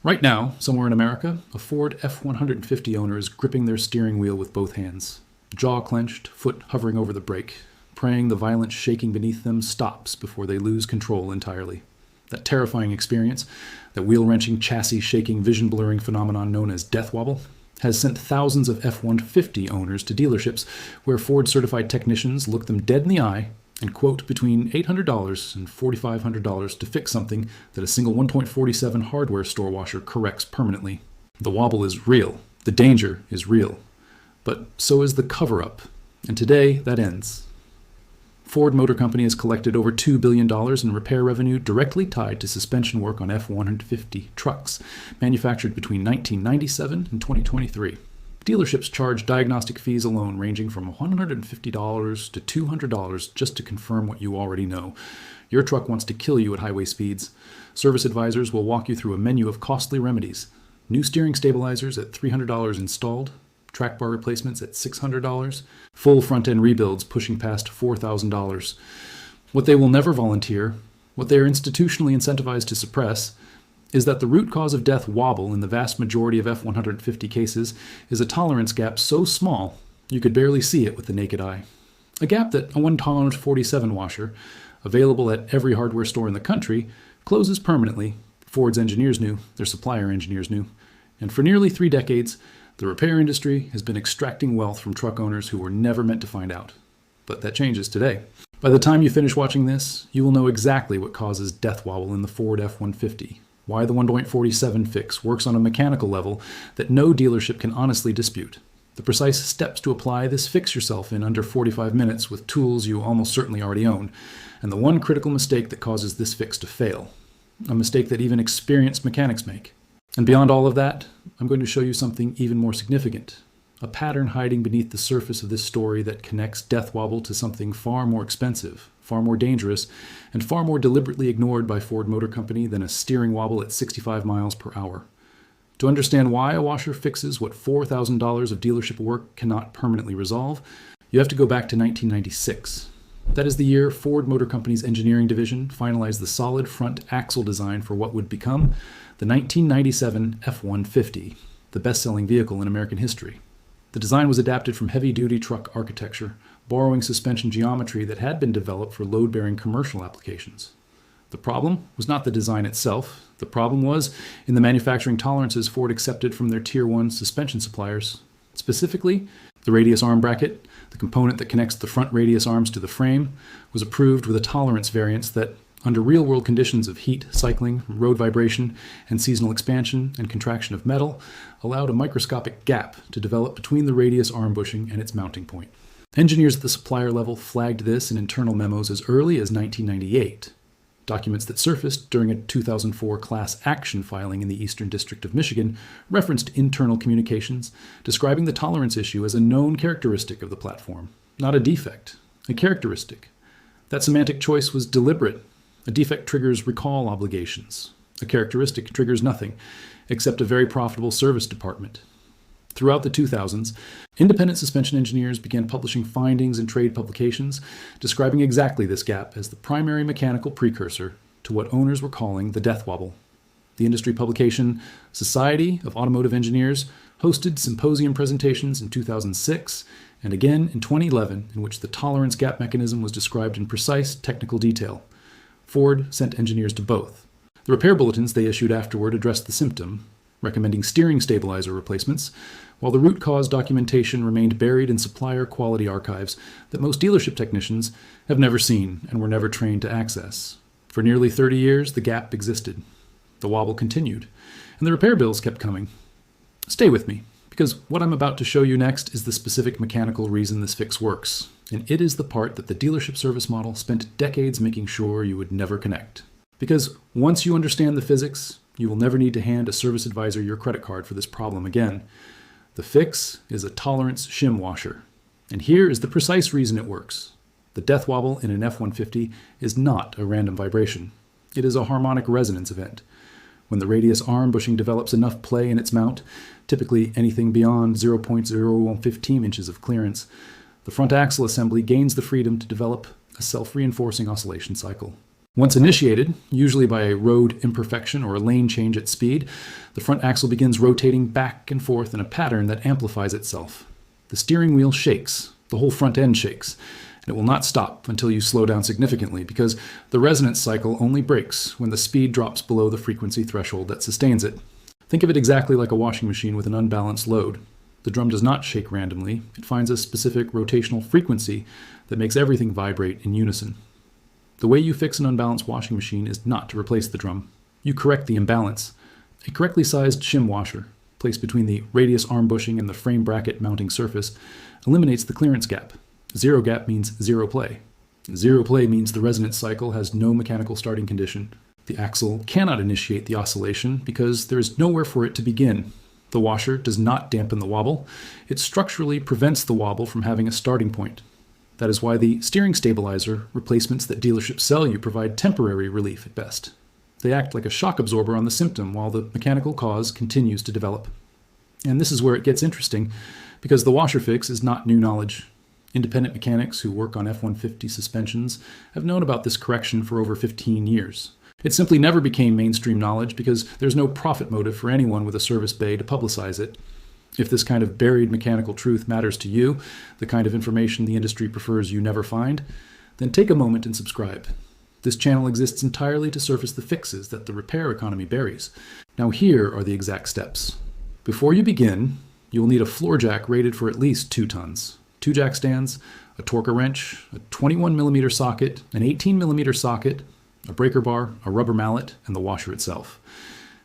Right now, somewhere in America, a Ford F-150 owner is gripping their steering wheel with both hands, jaw clenched, foot hovering over the brake, praying the violent shaking beneath them stops before they lose control entirely. That terrifying experience, that wheel-wrenching, chassis-shaking, vision-blurring phenomenon known as death wobble, has sent thousands of F-150 owners to dealerships where Ford-certified technicians look them dead in the eye and quote between $800 and $4,500 to fix something that a single 1.47 hardware store washer corrects permanently. The wobble is real. The danger is real. But so is the cover-up. And today, that ends. Ford Motor Company has collected over $2 billion in repair revenue directly tied to suspension work on F-150 trucks, manufactured between 1997 and 2023. Dealerships charge diagnostic fees alone ranging from $150 to $200 just to confirm what you already know. Your truck wants to kill you at highway speeds. Service advisors will walk you through a menu of costly remedies. New steering stabilizers at $300 installed, track bar replacements at $600, full front-end rebuilds pushing past $4,000. What they will never volunteer, what they are institutionally incentivized to suppress, is that the root cause of death wobble in the vast majority of F-150 cases is a tolerance gap so small you could barely see it with the naked eye. A gap that a 1-tolerance-47 washer, available at every hardware store in the country, closes permanently. Ford's engineers knew, their supplier engineers knew, and for nearly 3 decades, the repair industry has been extracting wealth from truck owners who were never meant to find out. But that changes today. By the time you finish watching this, you will know exactly what causes death wobble in the Ford F-150. Why the 1.47 fix works on a mechanical level that no dealership can honestly dispute. The precise steps to apply this fix yourself in under 45 minutes with tools you almost certainly already own. And the one critical mistake that causes this fix to fail. A mistake that even experienced mechanics make. And beyond all of that, I'm going to show you something even more significant. A pattern hiding beneath the surface of this story that connects death wobble to something far more expensive, far more dangerous, and far more deliberately ignored by Ford Motor Company than a steering wobble at 65 miles per hour. To understand why a washer fixes what $4,000 of dealership work cannot permanently resolve, you have to go back to 1996. That is the year Ford Motor Company's engineering division finalized the solid front axle design for what would become the 1997 F-150, the best-selling vehicle in American history. The design was adapted from heavy-duty truck architecture, borrowing suspension geometry that had been developed for load-bearing commercial applications. The problem was not the design itself. The problem was in the manufacturing tolerances Ford accepted from their Tier 1 suspension suppliers. Specifically, the radius arm bracket, the component that connects the front radius arms to the frame, was approved with a tolerance variance that, under real-world conditions of heat, cycling, road vibration, and seasonal expansion and contraction of metal, allowed a microscopic gap to develop between the radius arm bushing and its mounting point. Engineers at the supplier level flagged this in internal memos as early as 1998. Documents that surfaced during a 2004 class action filing in the Eastern District of Michigan referenced internal communications, describing the tolerance issue as a known characteristic of the platform, not a defect, a characteristic. That semantic choice was deliberate. A defect triggers recall obligations. A characteristic triggers nothing, except a very profitable service department. Throughout the 2000s, independent suspension engineers began publishing findings in trade publications describing exactly this gap as the primary mechanical precursor to what owners were calling the death wobble. The industry publication Society of Automotive Engineers hosted symposium presentations in 2006 and again in 2011 in which the tolerance gap mechanism was described in precise technical detail. Ford sent engineers to both. The repair bulletins they issued afterward addressed the symptom, recommending steering stabilizer replacements, while the root cause documentation remained buried in supplier quality archives that most dealership technicians have never seen and were never trained to access. For nearly 30 years, the gap existed. The wobble continued, and the repair bills kept coming. Stay with me, because what I'm about to show you next is the specific mechanical reason this fix works, and it is the part that the dealership service model spent decades making sure you would never connect. Because once you understand the physics, you will never need to hand a service advisor your credit card for this problem again. The fix is a tolerance shim washer. And here is the precise reason it works. The death wobble in an F-150 is not a random vibration. It is a harmonic resonance event. When the radius arm bushing develops enough play in its mount, typically anything beyond 0.0115 inches of clearance, the front axle assembly gains the freedom to develop a self-reinforcing oscillation cycle. Once initiated, usually by a road imperfection or a lane change at speed, the front axle begins rotating back and forth in a pattern that amplifies itself. The steering wheel shakes, the whole front end shakes, and it will not stop until you slow down significantly because the resonance cycle only breaks when the speed drops below the frequency threshold that sustains it. Think of it exactly like a washing machine with an unbalanced load. The drum does not shake randomly. It finds a specific rotational frequency that makes everything vibrate in unison. The way you fix an unbalanced washing machine is not to replace the drum. You correct the imbalance. A correctly sized shim washer, placed between the radius arm bushing and the frame bracket mounting surface, eliminates the clearance gap. Zero gap means zero play. Zero play means the resonance cycle has no mechanical starting condition. The axle cannot initiate the oscillation because there is nowhere for it to begin. The washer does not dampen the wobble. It structurally prevents the wobble from having a starting point. That is why the steering stabilizer replacements that dealerships sell you provide temporary relief at best. They act like a shock absorber on the symptom while the mechanical cause continues to develop. And this is where it gets interesting, because the washer fix is not new knowledge. Independent mechanics who work on F-150 suspensions have known about this correction for over 15 years. It simply never became mainstream knowledge because there's no profit motive for anyone with a service bay to publicize it. If this kind of buried mechanical truth matters to you, the kind of information the industry prefers you never find, then take a moment and subscribe. This channel exists entirely to surface the fixes that the repair economy buries. Now here are the exact steps. Before you begin, you will need a floor jack rated for at least 2 tons, 2 jack stands, a torque wrench, a 21mm socket, an 18mm socket, a breaker bar, a rubber mallet, and the washer itself.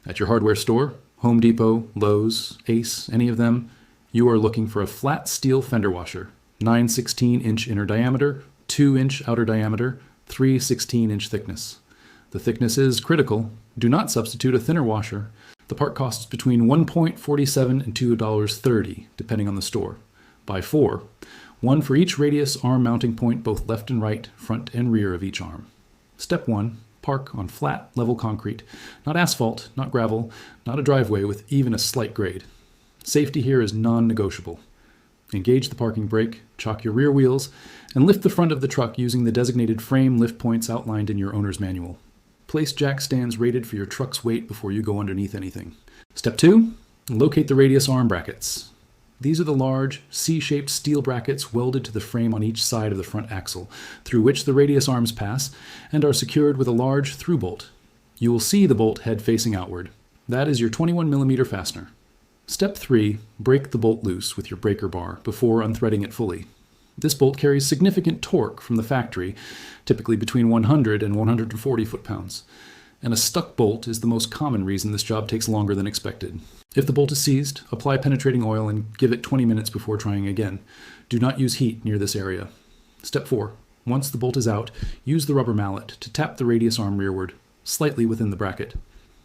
At your hardware store, Home Depot, Lowe's, Ace, any of them, you are looking for a flat steel fender washer, 9 16-inch inner diameter, 2-inch outer diameter, 3 16-inch thickness. The thickness is critical. Do not substitute a thinner washer. The part costs between $1.47 and $2.30, depending on the store. Buy 4, 1 for each radius arm mounting point, both left and right, front and rear of each arm. Step 1. Park on flat, level concrete. Not asphalt, not gravel, not a driveway with even a slight grade. Safety here is non-negotiable. Engage the parking brake, chock your rear wheels, and lift the front of the truck using the designated frame lift points outlined in your owner's manual. Place jack stands rated for your truck's weight before you go underneath anything. Step 2. Locate the radius arm brackets. These are the large, C-shaped steel brackets welded to the frame on each side of the front axle, through which the radius arms pass, and are secured with a large through bolt. You will see the bolt head facing outward. That is your 21mm fastener. Step 3. Break the bolt loose with your breaker bar before unthreading it fully. This bolt carries significant torque from the factory, typically between 100 and 140 foot-pounds. And a stuck bolt is the most common reason this job takes longer than expected. If the bolt is seized, apply penetrating oil and give it 20 minutes before trying again. Do not use heat near this area. Step 4. Once the bolt is out, use the rubber mallet to tap the radius arm rearward, slightly within the bracket.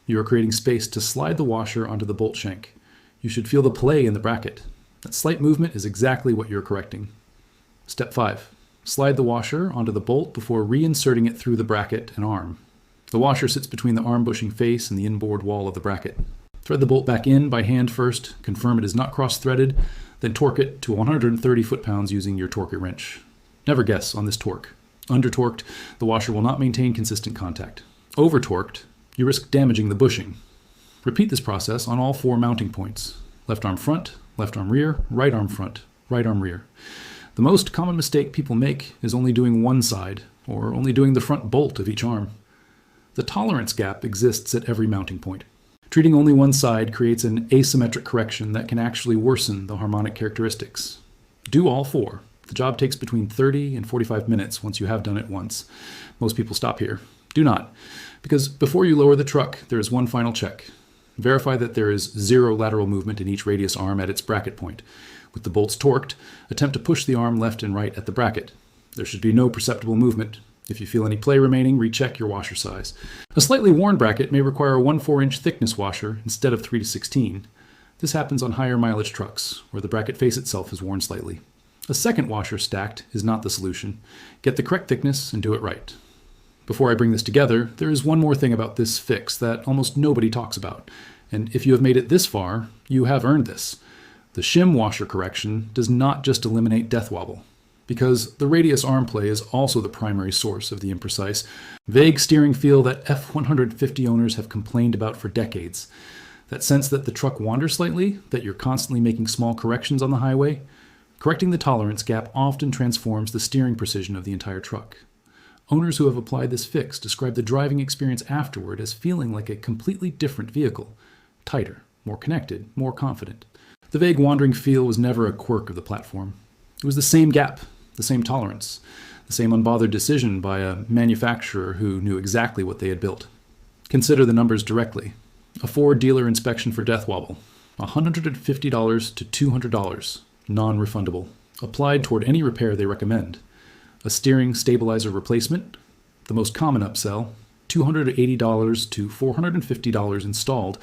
You are creating space to slide the washer onto the bolt shank. You should feel the play in the bracket. That slight movement is exactly what you're correcting. Step 5. Slide the washer onto the bolt before reinserting it through the bracket and arm. The washer sits between the arm bushing face and the inboard wall of the bracket. Thread the bolt back in by hand first, confirm it is not cross-threaded, then torque it to 130 foot-pounds using your torque wrench. Never guess on this torque. Under-torqued, the washer will not maintain consistent contact. Over-torqued, you risk damaging the bushing. Repeat this process on all 4 mounting points. Left arm front, left arm rear, right arm front, right arm rear. The most common mistake people make is only doing one side, or only doing the front bolt of each arm. The tolerance gap exists at every mounting point. Treating only one side creates an asymmetric correction that can actually worsen the harmonic characteristics. Do all 4. The job takes between 30 and 45 minutes once you have done it once. Most people stop here. Do not, because before you lower the truck, there is one final check. Verify that there is 0 lateral movement in each radius arm at its bracket point. With the bolts torqued, attempt to push the arm left and right at the bracket. There should be no perceptible movement. If you feel any play remaining, recheck your washer size. A slightly worn bracket may require a 1/4-inch thickness washer instead of 3 to 16. This happens on higher mileage trucks, where the bracket face itself is worn slightly. A second washer stacked is not the solution. Get the correct thickness and do it right. Before I bring this together, there is one more thing about this fix that almost nobody talks about. And if you have made it this far, you have earned this. The shim washer correction does not just eliminate death wobble. because the radius arm play is also the primary source of the imprecise, vague steering feel that F-150 owners have complained about for decades. That sense that the truck wanders slightly, that you're constantly making small corrections on the highway. Correcting the tolerance gap often transforms the steering precision of the entire truck. Owners who have applied this fix describe the driving experience afterward as feeling like a completely different vehicle. Tighter, more connected, more confident. The vague wandering feel was never a quirk of the platform. It was the same gap, the same tolerance, the same unbothered decision by a manufacturer who knew exactly what they had built. Consider the numbers directly. A Ford dealer inspection for death wobble, $150 to $200, non-refundable, applied toward any repair they recommend. A steering stabilizer replacement, the most common upsell, $280 to $450 installed,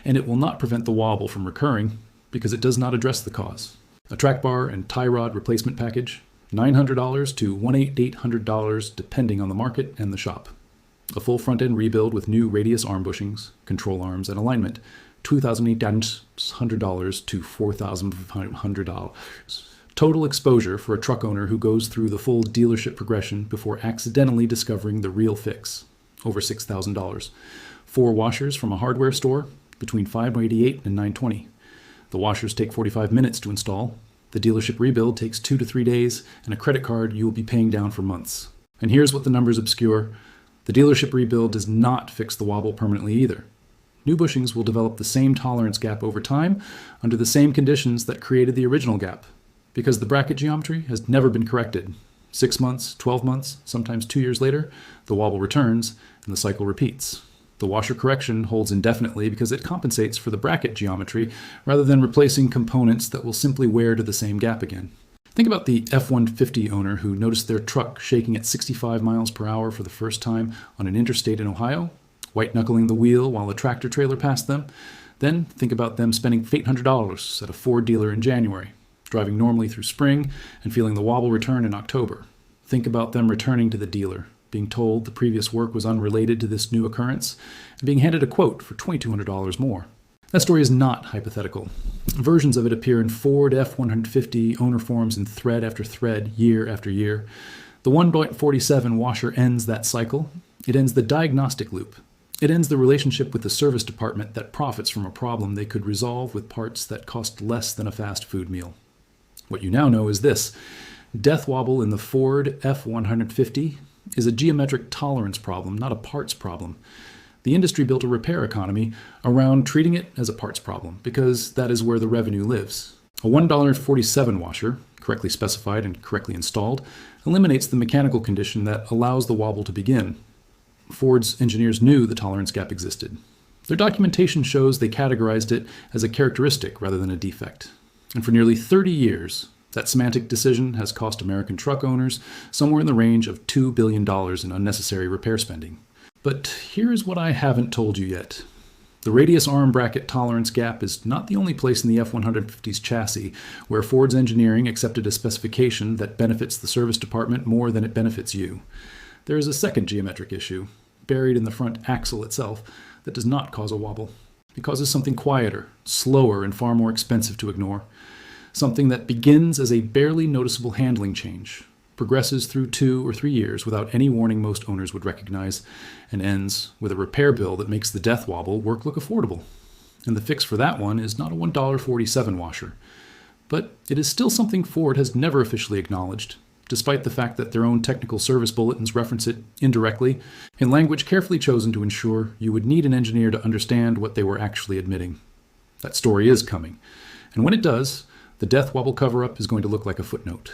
and it will not prevent the wobble from recurring because it does not address the cause. A track bar and tie rod replacement package, $900 to $1,800 depending on the market and the shop. A full front-end rebuild with new radius arm bushings, control arms, and alignment, $2,800 to $4,500. Total exposure for a truck owner who goes through the full dealership progression before accidentally discovering the real fix, over $6,000. 4 washers from a hardware store, between $588 and $920. The washers take 45 minutes to install. The dealership rebuild takes 2 to 3 days, and a credit card you will be paying down for months. And here's what the numbers obscure. The dealership rebuild does not fix the wobble permanently either. New bushings will develop the same tolerance gap over time under the same conditions that created the original gap, because the bracket geometry has never been corrected. 6 months, 12 months, sometimes 2 years later, the wobble returns and the cycle repeats. The washer correction holds indefinitely because it compensates for the bracket geometry rather than replacing components that will simply wear to the same gap again. Think about the F-150 owner who noticed their truck shaking at 65 miles per hour for the first time on an interstate in Ohio, white-knuckling the wheel while a tractor trailer passed them. Then think about them spending $800 at a Ford dealer in January, driving normally through spring and feeling the wobble return in October. Think about them returning to the dealer, being told the previous work was unrelated to this new occurrence, and being handed a quote for $2,200 more. That story is not hypothetical. Versions of it appear in Ford F-150 owner forums in thread after thread, year after year. The 1.47 washer ends that cycle. It ends the diagnostic loop. It ends the relationship with the service department that profits from a problem they could resolve with parts that cost less than a fast food meal. What you now know is this. Death wobble in the Ford F-150 is a geometric tolerance problem, not a parts problem. The industry built a repair economy around treating it as a parts problem because that is where the revenue lives. A $1.47 washer, correctly specified and correctly installed, eliminates the mechanical condition that allows the wobble to begin. Ford's engineers knew the tolerance gap existed. Their documentation shows they categorized it as a characteristic rather than a defect. And for nearly 30 years, that semantic decision has cost American truck owners somewhere in the range of $2 billion in unnecessary repair spending. But here's what I haven't told you yet. The radius arm bracket tolerance gap is not the only place in the F-150's chassis where Ford's engineering accepted a specification that benefits the service department more than it benefits you. There is a second geometric issue, buried in the front axle itself, that does not cause a wobble. It causes something quieter, slower, and far more expensive to ignore. Something that begins as a barely noticeable handling change, progresses through 2 or 3 years without any warning most owners would recognize, and ends with a repair bill that makes the death wobble work look affordable. And the fix for that one is not a $1.47 washer. But it is still something Ford has never officially acknowledged, despite the fact that their own technical service bulletins reference it indirectly, in language carefully chosen to ensure you would need an engineer to understand what they were actually admitting. That story is coming. And when it does, the death wobble cover-up is going to look like a footnote.